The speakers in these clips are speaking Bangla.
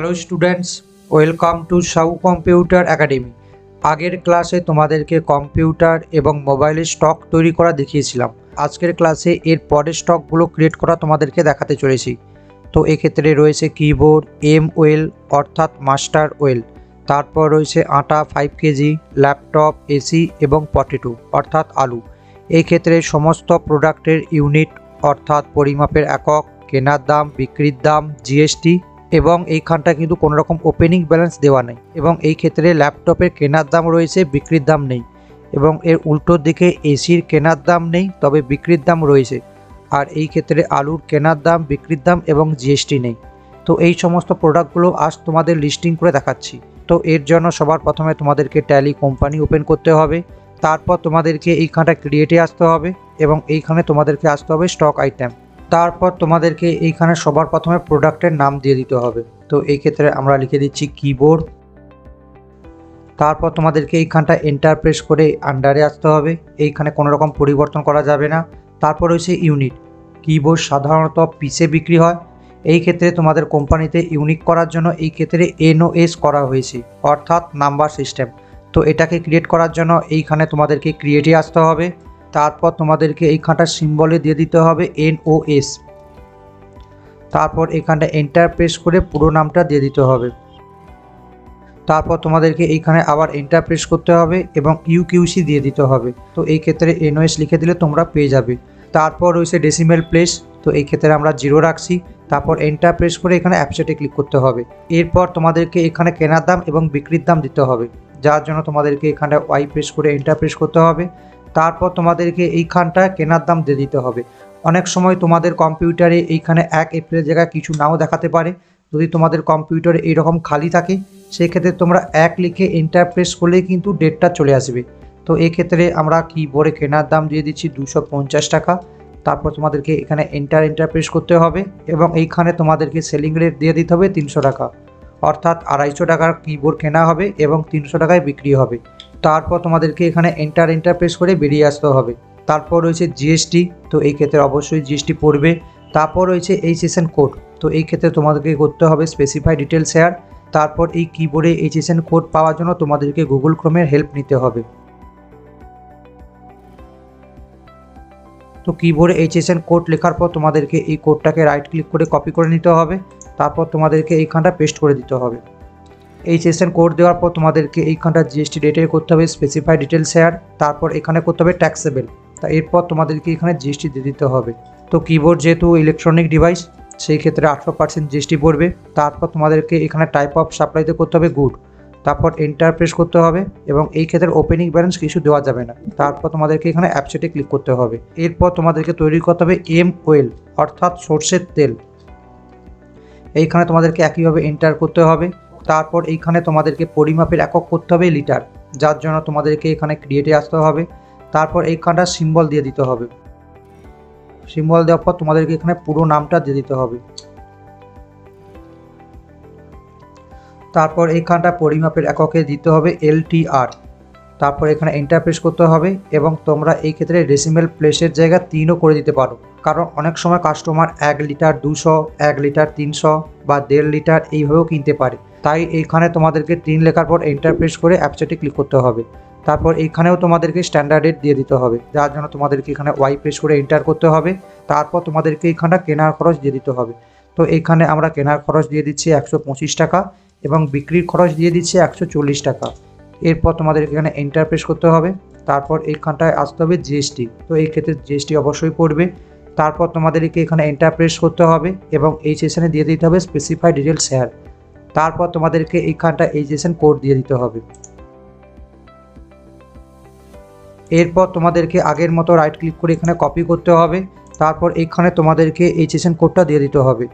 হ্যালো স্টুডেন্টস, ওয়েলকাম টু সাউ কম্পিউটার একাডেমি। আগের ক্লাসে তোমাদেরকে কম্পিউটার এবং মোবাইলের স্টক তৈরি করা দেখিয়েছিলাম। আজকের ক্লাসে এর পরের স্টকগুলো ক্রিয়েট করা তোমাদেরকে দেখাতে চলেছি। তো এক্ষেত্রে রয়েছে কিবোর্ড, এম ওয়েল অর্থাৎ মাস্টার ওয়েল, তারপর রয়েছে আটা 5 কেজি, ল্যাপটপ, এসি এবং পটেটো অর্থাৎ আলু। এই ক্ষেত্রে সমস্ত প্রোডাক্টের ইউনিট অর্থাৎ পরিমাপের একক, কেনার দাম, বিক্রির দাম, জিএসটি এবং এইখানটা কিন্তু কোনো রকম ওপেনিং ব্যালেন্স দেওয়া নেই। এবং এই ক্ষেত্রে ল্যাপটপের কেনার দাম রয়েছে, বিক্রির দাম নেই। এবং এর উল্টোর দিকে এসির কেনার দাম নেই, তবে বিক্রির দাম রয়েছে। আর এই ক্ষেত্রে আলুর কেনার দাম, বিক্রির দাম এবং জিএসটি নেই। তো এই সমস্ত প্রোডাক্টগুলো আজ তোমাদের লিস্টিং করে দেখাচ্ছি। তো এর জন্য সবার প্রথমে তোমাদেরকে ট্যালি কোম্পানি ওপেন করতে হবে। তারপর তোমাদেরকে এইখানটা ক্রিয়েটে আসতে হবে এবং এইখানে তোমাদেরকে আসতে হবে স্টক আইটেম। তারপর তোমাদেরকে এইখানে সবার প্রথমে প্রোডাক্টের নাম দিয়ে দিতে হবে। তো এই ক্ষেত্রে আমরা লিখে দিচ্ছি কিবোর্ড। তারপর তোমাদেরকে এইখানটা এন্টার প্রেস করে আন্ডারে আসতে হবে, এইখানে কোনো রকম পরিবর্তন করা যাবে না। তারপর রয়েছে ইউনিট। কিবোর্ড সাধারণত পিসে বিক্রি হয়, এই ক্ষেত্রে তোমাদের কোম্পানিতে ইউনিক করার জন্য এই ক্ষেত্রে এনওএস করা হয়েছে অর্থাৎ নাম্বার সিস্টেম। তো এটাকে ক্রিয়েট করার জন্য এইখানে তোমাদেরকে ক্রিয়েটে আসতে হবে। তারপর তোমাদেরকে এইখানটা সিম্বলে দিয়ে দিতে হবে এনওএস। তারপর এখানটা এন্টার প্রেস করে পুরো নামটা দিয়ে দিতে হবে। তারপর তোমাদেরকে এইখানে আবার এন্টার প্রেস করতে হবে এবং ইউকিউসি দিয়ে দিতে হবে। তো এই ক্ষেত্রে এনওএস লিখে দিলে তোমরা পেয়ে যাবে। তারপর রয়েছে ডেসিমেল প্লেস, তো এই ক্ষেত্রে আমরা 0 রাখছি। তারপর এন্টার প্রেস করে এখানে অ্যাপসেটে ক্লিক করতে হবে। এরপর তোমাদেরকে এখানে কেনার দাম এবং বিক্রির দাম দিতে হবে, যার জন্য তোমাদেরকে এখানে ওয়াই প্রেস করে এন্টার প্রেস করতে হবে। তারপর তোমাদেরকে এইখানটা কেনার দাম দিয়ে দিতে হবে। অনেক সময় তোমাদের কম্পিউটারে এইখানে 1 এপ্রিলের জায়গায় কিছু নাও দেখাতে পারে। যদি তোমাদের কম্পিউটারে এইরকম খালি থাকে, সেক্ষেত্রে তোমরা 1 লিখে এন্টার প্রেস করলেই কিন্তু ডেটটা চলে আসবে। তো এক্ষেত্রে আমরা কিবোর্ডে কেনার দাম দিয়ে দিচ্ছি 250 টাকা। তারপর তোমাদেরকে এখানে এন্টার প্রেস করতে হবে এবং এইখানে তোমাদেরকে সেলিং রেট দিয়ে দিতে হবে 300 টাকা, অর্থাৎ 250 টাকার কিবোর্ড কেনা হবে এবং 300 টাকায় বিক্রি হবে। তারপর তোমাদেরকে এখানে এন্টার প্রেস করে বেরিয়ে আসতে হবে। তারপর রয়েছে জিএসটি, তো এই ক্ষেত্রে অবশ্যই জিএসটি পড়বে। তারপর রয়েছে এইচএসএন কোড, তো এই ক্ষেত্রে তোমাদেরকে করতে হবে স্পেসিফাই ডিটেল শেয়ার। তারপর এই কিবোর্ডে এইচএসএন কোড পাওয়ার জন্য তোমাদেরকে গুগল ক্রোমের হেল্প নিতে হবে। তো কিবোর্ডে এইচএসএন কোড লেখার পর তোমাদেরকে এই কোডটাকে রাইট ক্লিক করে কপি করে নিতে হবে। তারপর তোমাদেরকে এইখানটা পেস্ট করে দিতে হবে। এইচএসএন কোড দেওয়ার পর তোমাদেরকে এইখানটা জিএসটি ডেটে করতে হবে স্পেসিফাই ডিটেল শেয়ার। তারপর এখানে করতে হবে ট্যাক্সেবল, তা এরপর তোমাদেরকে এখানে জিএসটি দিয়ে দিতে হবে। তো কিবোর্ড যেহেতু ইলেকট্রনিক ডিভাইস, সেই ক্ষেত্রে 18% জিএসটি পড়বে। তারপর তোমাদেরকে এখানে টাইপ অফ সাপ্লাইতে করতে হবে গুড। তারপর এন্টার প্রেস করতে হবে এবং এই ক্ষেত্রে ওপেনিং ব্যালেন্স কিছু দেওয়া যাবে না। তারপর তোমাদেরকে এখানে অ্যাপসেটে ক্লিক করতে হবে। এরপর তোমাদেরকে তৈরি করতে হবে এম ওয়েল অর্থাৎ সর্ষের তেল। এইখানে তোমাদেরকে একইভাবে এন্টার করতে হবে। তারপর এইখানে তোমাদেরকে পরিমাপের একক করতে হবে লিটার, যার জন্য তোমাদেরকে এখানে ক্রিয়েটে আসতে হবে। তারপর এইখানটা সিম্বল দিয়ে দিতে হবে। সিম্বল দেওয়ার পর তোমাদেরকে এখানে পুরো নামটা দিয়ে দিতে হবে। তারপর এইখানটা পরিমাপের এককে দিতে হবে LTR। তারপর এখানে এন্টার প্রেস করতে হবে এবং তোমরা এই ক্ষেত্রে ডেসিমেল প্লেসের জায়গা 3ও করে দিতে পারো, কারণ অনেক সময় কাস্টমার 1 লিটার 200, 1 লিটার 300 বা 1.5 লিটার এইভাবেও কিনতে পারে। তাই এইখানে তোমাদেরকে 3 লেখার পর এন্টার প্রেস করে অ্যাপসেটে ক্লিক করতে হবে। তারপর এইখানেও তোমাদেরকে স্ট্যান্ডার্ড রেট দিয়ে দিতে হবে, যার জন্য তোমাদেরকে এখানে ওয়াই প্রেস করে এন্টার করতে হবে। তারপর তোমাদেরকে এইখানটা কেনার খরচ দিয়ে দিতে হবে। তো এইখানে আমরা কেনার খরচ দিয়ে দিচ্ছি 125 টাকা এবং বিক্রির খরচ দিয়ে দিচ্ছি 140 টাকা। এরপর তোমাদেরকে এখানে এন্টার প্রেস করতে হবে। তারপর এইখানটায় আসতে হবে জিএসটি, তো এই ক্ষেত্রে জিএসটি অবশ্যই পড়বে। তারপর তোমাদেরকে এখানে এন্টার প্রেস করতে হবে এবং এই সেশনে দিয়ে দিতে হবে স্পেসিফাই ডিটেল শেয়ার। তারপর তোমাদেরকে এইখানটা এইচএসএন কোড দিয়ে দিতে হবে। এরপর তোমাদেরকে আগের মতো রাইট ক্লিক করে এখানে কপি করতে হবে। তারপর এইখানে তোমাদেরকে এইচএসএন কোডটা দিয়ে দিতে হবে।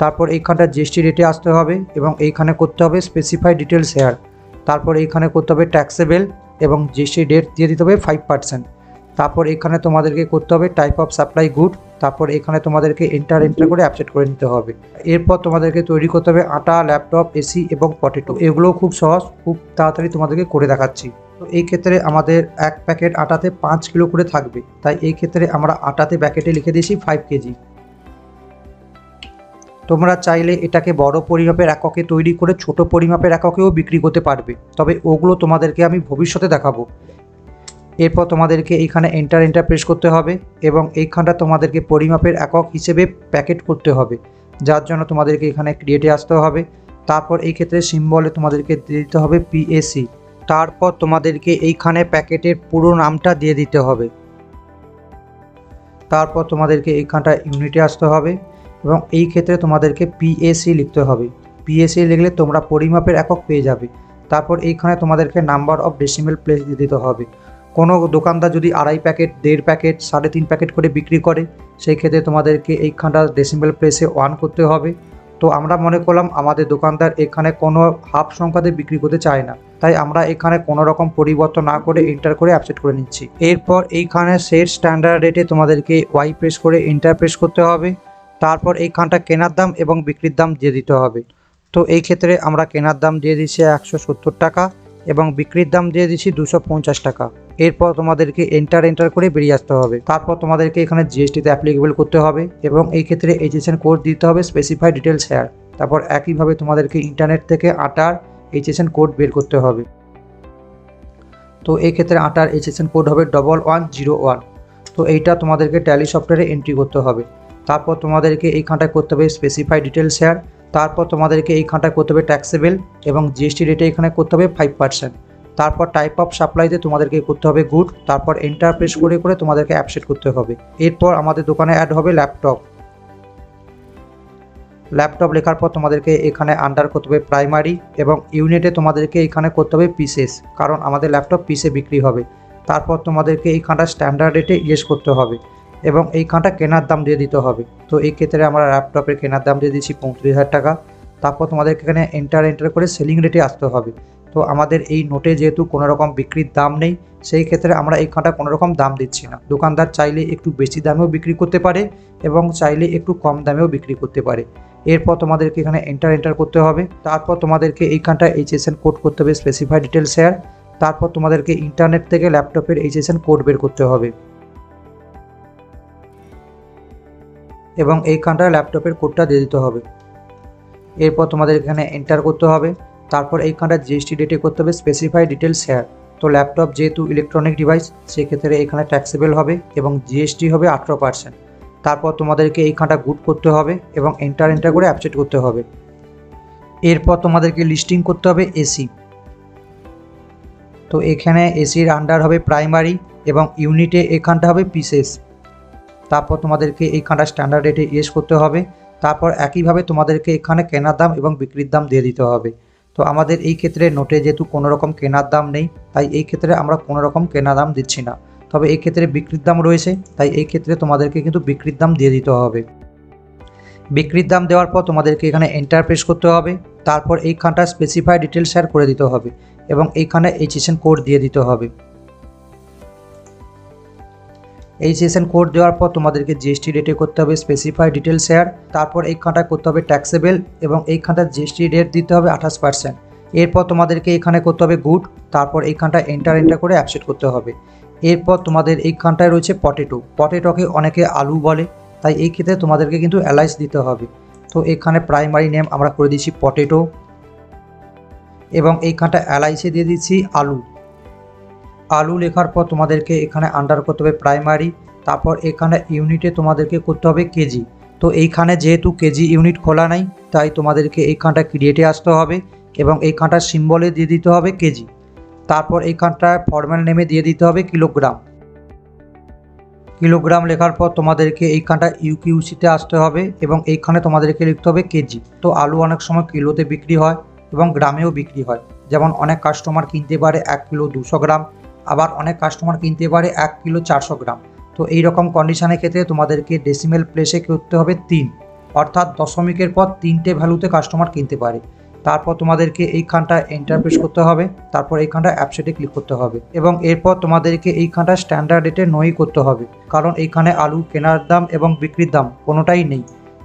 তারপর এইখানটা জিএসটি রেটে আসতে হবে এবং এইখানে করতে হবে স্পেসিফাই ডিটেল শেয়ার। তারপর এইখানে করতে হবে ট্যাক্সেবল এবং জিএসটি ডেট দিয়ে দিতে হবে 5%। তারপর এখানে তোমাদেরকে করতে হবে টাইপ অফ সাপ্লাই গুড। তারপর এখানে তোমাদেরকে এন্টার করে অ্যাপসেট করে নিতে হবে। এরপর তোমাদেরকে তৈরি করতে হবে আটা, ল্যাপটপ, এসি এবং পটেটো। এগুলো খুব সহজ, খুব তাড়াতাড়ি তোমাদেরকে করে দেখাচ্ছি। তো এই ক্ষেত্রে আমাদের 1 প্যাকেট আটাতে 5 কিলো করে থাকবে, তাই এই ক্ষেত্রে আমরা আটাতে প্যাকেটে লিখে দিয়েছি 5 কেজি। তোমরা চাইলে এটাকে বড় পরিমাপের এককে তৈরি করে ছোট পরিমাপের এককেও বিক্রি করতে পারবে, তবে ওগুলো তোমাদেরকে আমি ভবিষ্যতে দেখাবো। এরপর তোমাদেরকে এইখানে এন্টার প্রেস করতে হবে এবং এইখানটা তোমাদেরকে পরিমাপের একক হিসেবে প্যাকেট করতে হবে, যার জন্য তোমাদেরকে এখানে ক্রিয়েটে আসতে হবে। তারপর এই ক্ষেত্রে সিম্বলে তোমাদেরকে দিয়ে দিতে হবে পিএসি। তারপর তোমাদেরকে এইখানে প্যাকেটের পুরো নামটা দিয়ে দিতে হবে। তারপর তোমাদেরকে এইখানটা ইউনিটে আসতে হবে এবং এই ক্ষেত্রে তোমাদেরকে পিএসি লিখতে হবে। পিএসি লিখলে তোমরা পরিমাপের একক পেয়ে যাবে। তারপর এইখানে তোমাদেরকে নাম্বার অফ ডেসিমেল প্লেস দিয়ে দিতে হবে। কোনো দোকানদার যদি 2.5 প্যাকেট, 1.5 প্যাকেট, 3.5 প্যাকেট করে বিক্রি করে, সেই ক্ষেত্রে তোমাদেরকে এইখানটা ডেসিমেল প্লেসে 1 করতে হবে। তো আমরা মনে করলাম আমাদের দোকানদার এখানে কোনো হাফ সংখ্যাতে বিক্রি করতে চায় না, তাই আমরা এখানে কোনো রকম পরিবর্তন না করে এন্টার করে অ্যাপসেট করে নিচ্ছি। এরপর এইখানে সেট স্ট্যান্ডার্ড রেটে তোমাদেরকে ওয়াই প্রেস করে এন্টার প্রেস করতে হবে। তারপর এইখানটা কেনার দাম এবং বিক্রির দাম দিয়ে দিতে হবে। তো এই ক্ষেত্রে আমরা কেনার দাম দিয়ে দিচ্ছি 170 টাকা এবং বিক্রির দাম দিয়ে দিচ্ছি 250 টাকা। এরপর তোমাদেরকে এন্টার করে বেরিয়ে আসতে হবে। তারপর তোমাদেরকে এখানে জিএসটিতে অ্যাপ্লিকেবল করতে হবে এবং এই ক্ষেত্রে এইচএসএন কোড দিতে হবে, স্পেসিফাই ডিটেলস হেয়ার। তারপর একইভাবে তোমাদেরকে ইন্টারনেট থেকে আটার এইচএসএন কোড বের করতে হবে। তো এই ক্ষেত্রে আটার এইচএসএন কোড হবে 1101। তো এইটা তোমাদেরকে ট্যালি সফটওয়্যারে এন্ট্রি করতে হবে। তারপর তোমাদেরকে এইখানটায় করতে হবে স্পেসিফাই ডিটেলস হেয়ার। তারপর তোমাদেরকে এইখানটায় করতে হবে ট্যাক্সেবল এবং জিএসটি রেটে এখানে করতে হবে 5%। তারপর টাইপ অফ সাপ্লাইতে তোমাদেরকে করতে হবে গুড। তারপর এন্টার প্রেস করে তোমাদেরকে অ্যাপসেট করতে হবে। এরপর আমাদের দোকানে অ্যাড হবে ল্যাপটপ লেখার পর তোমাদেরকে এখানে আন্ডার করতে হবে প্রাইমারি এবং ইউনিটে তোমাদেরকে এখানে করতে হবে পিসেস, কারণ আমাদের ল্যাপটপ পিসে বিক্রি হবে। তারপর তোমাদেরকে এইখানটা স্ট্যান্ডার্ড রেটে ইয়েস করতে হবে এবং এইখানটা কেনার দাম দিয়ে দিতে হবে। তো এই ক্ষেত্রে আমরা ল্যাপটপের কেনার দাম দিয়ে দিচ্ছি 35,000 টাকা। তারপর তোমাদেরকে এখানে এন্টার করে সেলিং রেটে আসতে হবে। তো আমাদের এই নোটে যেহেতু কোনো রকম বিক্রির দাম নেই, সেই ক্ষেত্রে আমরা এইখানটা কোনো রকম দাম দিচ্ছি না। দোকানদার চাইলে একটু বেশি দামেও বিক্রি করতে পারে এবং চাইলে একটু কম দামেও বিক্রি করতে পারে। এরপর তোমাদেরকে এখানে এন্টার করতে হবে। তারপর তোমাদেরকে এইখানটা এইচএসএন কোড করতে হবে, স্পেসিফাই ডিটেলস হেয়ার। তারপর তোমাদেরকে ইন্টারনেট থেকে ল্যাপটপের এইচএসএন কোড বের করতে হবে এবং এইখানটা ল্যাপটপের কোডটা দিয়ে দিতে হবে। এরপর তোমাদের এখানে এন্টার করতে হবে। তারপর এইখানটা জিএসটি ডেটে করতে হবে স্পেসিফাই ডিটেলস হেয়ার। তো ল্যাপটপ যেহেতু ইলেকট্রনিক ডিভাইস, সেক্ষেত্রে এখানে ট্যাক্সেবল হবে এবং জিএসটি হবে 18%। তারপর তোমাদেরকে এইখানটা গুড করতে হবে এবং এন্টার করে অ্যাপসেট করতে হবে। এরপর তোমাদেরকে লিস্টিং করতে হবে এসি। তো এখানে এসির আন্ডার হবে প্রাইমারি এবং ইউনিটে এখানটা হবে পিসেস। তারপর তোমাদেরকে এইখানটা স্ট্যান্ডার্ড রেটে ইয়েস করতে হবে। তারপর একইভাবে তোমাদেরকে এখানে কেনার দাম এবং বিক্রির দাম দিয়ে দিতে হবে। তো আমাদের এই ক্ষেত্রে নোটে যেহেতু কোনো রকম কেনার দাম নেই, তাই এই ক্ষেত্রে আমরা কোনো রকম কেনা দাম দিচ্ছি না, তবে এই ক্ষেত্রে বিক্রির দাম রয়েছে, তাই এই ক্ষেত্রে তোমাদেরকে কিন্তু বিক্রির দাম দিয়ে দিতে হবে। বিক্রির দাম দেওয়ার পর তোমাদেরকে এখানে এন্টার প্রেস করতে হবে। তারপর এইখানটা স্পেসিফাই ডিটেলস শেয়ার করে দিতে হবে এবং এইখানে এইচএসএন কোড দিয়ে দিতে হবে। এইচএসএন কোড দেওয়ার পর তোমাদেরকে জিএসটি রেটে করতে হবে স্পেসিফাই ডিটেলস শেয়ার। তারপর এইখানটা করতে হবে ট্যাক্সেবল এবং এইখানটা জিএসটি রেট দিতে হবে 28%। এরপর তোমাদেরকে এখানে করতে হবে গুড। তারপর এইখানটা এন্টার করে অ্যাপসেট করতে হবে। এরপর তোমাদের এইখানটায় রয়েছে পটেটোকে অনেকে আলু বলে, তাই এই ক্ষেত্রে তোমাদেরকে কিন্তু অ্যালাইস দিতে হবে। তো এখানে প্রাইমারি নেম আমরা করে দিচ্ছি পটেটো এবং এইখানটা অ্যালাইসে দিয়ে দিচ্ছি আলু লেখার পর তোমাদেরকে এখানে আন্ডার করতে হবে প্রাইমারি। তারপর এখানে ইউনিটে তোমাদেরকে করতে হবে কেজি। তো এইখানে যেহেতু কেজি ইউনিট খোলা নাই, তাই তোমাদেরকে এইখানটা ক্রিয়েটে আসতে হবে এবং এইখানটা সিম্বলে দিয়ে দিতে হবে কেজি। তারপর এইখানটা ফর্মাল নেমে দিয়ে দিতে হবে কিলোগ্রাম লেখার পর তোমাদেরকে এইখানটা ইউকিউসিতে আসতে হবে এবং এইখানে তোমাদেরকে লিখতে হবে কেজি। তো আলু অনেক সময় কিলোতে বিক্রি হয় এবং গ্রামেও বিক্রি হয়, যেমন অনেক কাস্টমার কিনতে পারে 1 কিলো 200 গ্রাম, আবার অনেক কাস্টমার কিনতে পারে 1 কিলো 400 গ্রাম। তো এই রকম কন্ডিশনের ক্ষেত্রে তোমাদেরকে ডেসিমেল প্লেসে করতে হবে 3, অর্থাৎ দশমিকের পর 3টে ভ্যালুতে কাস্টমার কিনতে পারে। তারপর তোমাদেরকে এইখানটা এন্টার প্রেস করতে হবে। তারপর এইখানটা অ্যাপসেটে ক্লিক করতে হবে এবং এরপর তোমাদেরকে এইখানটা স্ট্যান্ডার্ড রেটে নই করতে হবে, কারণ এইখানে আলু কেনার দাম এবং বিক্রির দাম কোনোটাই নেই।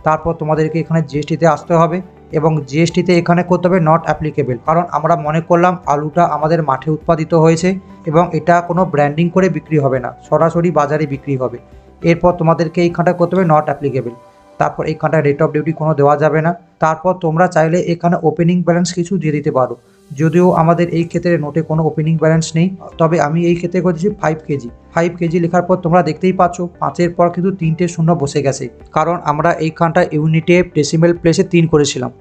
তারপর তোমাদেরকে এখানে জিএসটিতে আসতে হবে এবং জিএসটিতে এখানে করতে হবে নট অ্যাপ্লিকেবল, কারণ আমরা মনে করলাম আলুটা আমাদের মাঠে উৎপাদিত হয়েছে এবং এটা কোনো ব্র্যান্ডিং করে বিক্রি হবে না, সরাসরি বাজারে বিক্রি হবে। এরপর তোমাদেরকে এইখানটা করতে হবে নট অ্যাপ্লিকেবল। তারপর এখানটা রেট অফ ডিউটি কোনো দেওয়া যাবে না। তারপর তোমরা চাইলে এখানে ওপেনিং ব্যালেন্স কিছু দিয়ে দিতে পারো। যদিও আমাদের এই ক্ষেত্রে নোটে কোনো ওপেনিং ব্যালেন্স নেই, তবে আমি এই ক্ষেত্রে করেছি 5 কেজি। 5 কেজি লেখার পর তোমরা দেখতেই পাচ্ছ 5-এর পর কিন্তু 3টে শূন্য বসে গেছে, কারণ আমরা এইখানটা ইউনিটে ডেসিমেল প্লেসে 3 করেছিলাম।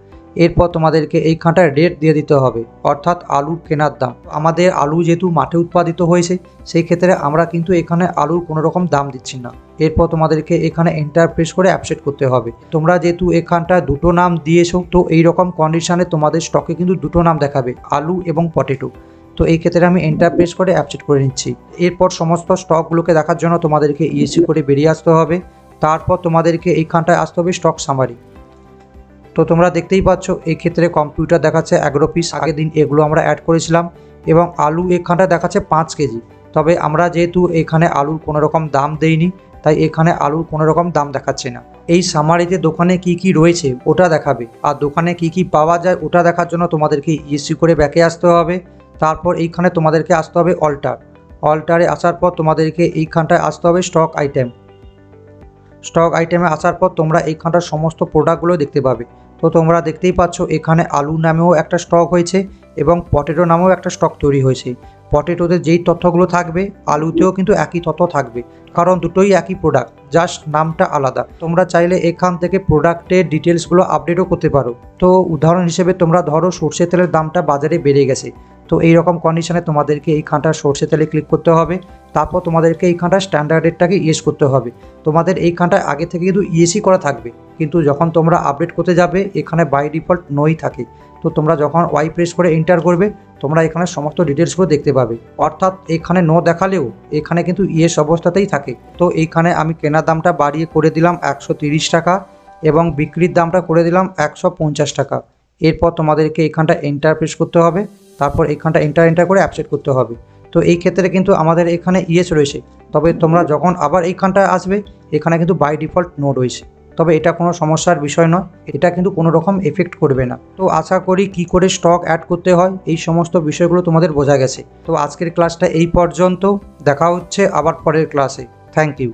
এরপর তোমাদেরকে এইখানটায় রেট দিয়ে দিতে হবে, অর্থাৎ আলুর কেনার দাম। আমাদের আলু যেহেতু মাঠে উৎপাদিত হয়েছে, সেই ক্ষেত্রে আমরা কিন্তু এখানে আলুর কোনো রকম দাম দিচ্ছি না। এরপর তোমাদেরকে এখানে এন্টার প্রেস করে অ্যাপসেট করতে হবে। তোমরা যেহেতু এখানটায় দুটো নাম দিয়েছো, তো এইরকম কন্ডিশনে তোমাদের স্টকে কিন্তু দুটো নাম দেখাবে, আলু এবং পটেটো। তো এই ক্ষেত্রে আমি এন্টার প্রেস করে অ্যাপসেট করে নিচ্ছি। এরপর সমস্ত স্টকগুলোকে দেখার জন্য তোমাদেরকে ইএসসি করে বেরিয়ে আসতে হবে। তারপর তোমাদেরকে এইখানটায় আসতে হবে স্টক সামারি। তো তোমরা দেখতেই পাচ্ছ এই ক্ষেত্রে কম্পিউটার দেখাচ্ছে 11 পিস, আগের দিন এগুলো আমরা অ্যাড করেছিলাম। এবং আলু এখানটা দেখাচ্ছে 5 কেজি, তবে আমরা যেহেতু এখানে আলুর কোনো রকম দাম দেইনি, তাই এখানে আলুর কোনো রকম দাম দেখাচ্ছে না। এই সামারিতে দোকানে কি কি রয়েছে ওটা দেখাবে, আর দোকানে কি কি পাওয়া যায় ওটা দেখার জন্য তোমাদেরকে ইএসসি করে ব্যাকে আসতে হবে। তারপর এইখানে তোমাদেরকে আসতে হবে অল্টারে আসার পর তোমাদেরকে এইখানটায় আসতে হবে স্টক আইটেমে আসার পর তোমরা এইখানটার সমস্ত প্রোডাক্টগুলো দেখতে পাবে। তো তোমরা দেখতেই পাচ্ছ এখানে আলু নামেও একটা স্টক হয়েছে এবং পটেটো নামেও একটা স্টক তৈরি হয়েছে। পটেটোতে যেই তথ্যগুলো থাকবে আলুতেও কিন্তু একই তথ্য থাকবে, কারণ দুটোই একই প্রোডাক্ট, জাস্ট নামটা আলাদা। তোমরা চাইলে এখান থেকে প্রোডাক্টের ডিটেলসগুলো আপডেটও করতে পারো। তো উদাহরণ হিসেবে তোমরা ধরো সর্ষে তেলের দামটা বাজারে বেড়ে গেছে, তো এইরকম কন্ডিশনে তোমাদেরকে এইখানটা সর্ষে তেলে ক্লিক করতে হবে। তারপর তোমাদেরকে এইখানটা স্ট্যান্ডার্ড রেটটাকে ইয়েস করতে হবে। তোমাদের এইখানটায় আগে থেকে কিন্তু ইএসি করা থাকবে, কিন্তু যখন তোমরা আপডেট করতে যাবে এখানে বাই ডিফল্ট নোই থাকে। তো তোমরা যখন ওয়াই প্রেস করে এন্টার করবে তোমরা এখানে সমস্ত ডিটেলসগুলো দেখতে পাবে, অর্থাৎ এখানে নো দেখালেও এখানে কিন্তু ইয়েস অবস্থাতেই থাকে। তো এইখানে আমি কেনার দামটা বাড়িয়ে করে দিলাম 130 টাকা এবং বিক্রির দামটা করে দিলাম 150 টাকা। এরপর তোমাদেরকে এখানটা এন্টার প্রেস করতে হবে, তারপর এখানটা এন্টার করে অ্যাপসেট করতে হবে। তো এই ক্ষেত্রে কিন্তু আমাদের এখানে ইয়েস রয়েছে, তবে তোমরা যখন আবার এইখানটায় আসবে এখানে কিন্তু বাই ডিফল্ট নো রয়েছে। তবে এটা কোনো সমস্যার বিষয় নয়, এটা কিন্তু কোনো রকম এফেক্ট করবে না। তো আশা করি কি করে স্টক অ্যাড করতে হয় এই সমস্ত বিষয়গুলো তোমাদের বোঝা গেছে। তো আজকের ক্লাসটা এই পর্যন্ত, দেখা হচ্ছে আবার পরের ক্লাসে। Thank you.